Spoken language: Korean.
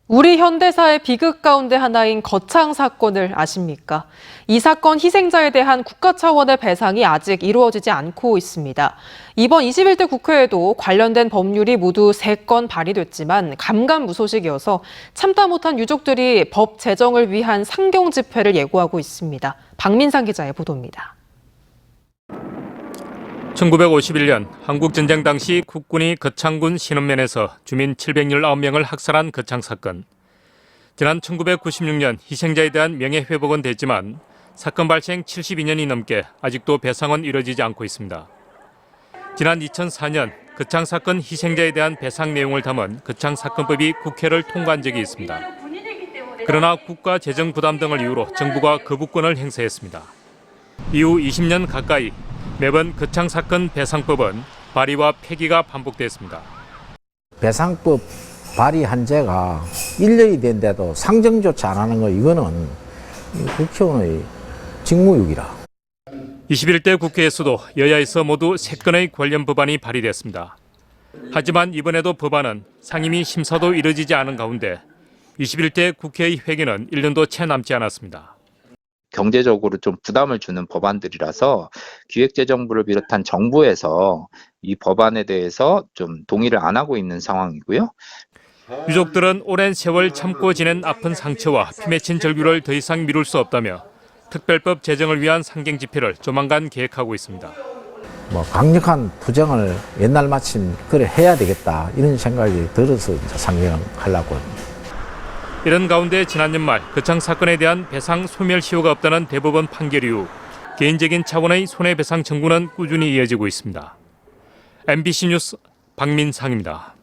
우리 현대사의 비극 가운데 하나인 거창 사건을 아십니까? 이 사건 희생자에 대한 국가 차원의 배상이 아직 이루어지지 않고 있습니다. 이번 21대 국회에도 관련된 법률이 모두 3건 발의됐지만 감감무소식이어서 참다 못한 유족들이 법 제정을 위한 상경 집회를 예고하고 있습니다. 박민상 기자의 보도입니다. 1951년 한국전쟁 당시 국군이 거창군 신원면에서 주민 719명을 학살한 거창 사건. 지난 1996년 희생자에 대한 명예회복은 됐지만 사건 발생 72년이 넘게 아직도 배상은 이루어지지 않고 있습니다. 지난 2004년 거창 사건 희생자에 대한 배상 내용을 담은 거창사건법이 국회를 통과한 적이 있습니다. 그러나 국가 재정 부담 등을 이유로 정부가 거부권을 행사했습니다. 이후 20년 가까이 매번 거창 사건 배상법은 발의와 폐기가 반복됐습니다. 배상법 발의한 지가 1년이 된데도 상정조차 안 하는 거 이거는 국회의원의 직무유기라. 21대 국회에서도 여야에서 모두 3건의 관련 법안이 발의됐습니다. 하지만 이번에도 법안은 상임위 심사도 이뤄지지 않은 가운데 21대 국회의 회기는 1년도 채 남지 않았습니다. 경제적으로 좀 부담을 주는 법안들이라서 기획재정부를 비롯한 정부에서 이 법안에 대해서 좀 동의를 안 하고 있는 상황이고요. 유족들은 오랜 세월 참고 지낸 아픈 상처와 피 맺힌 절규를 더 이상 미룰 수 없다며 특별법 제정을 위한 상경 집회를 조만간 계획하고 있습니다. 강력한 부정을 옛날 마침 그래 해야 되겠다 이런 생각이 들어서 이제 상경하려고 합니다. 이런 가운데 지난 연말 거창 사건에 대한 배상 소멸시효가 없다는 대법원 판결 이후 개인적인 차원의 손해배상 청구는 꾸준히 이어지고 있습니다. MBC 뉴스 박민상입니다.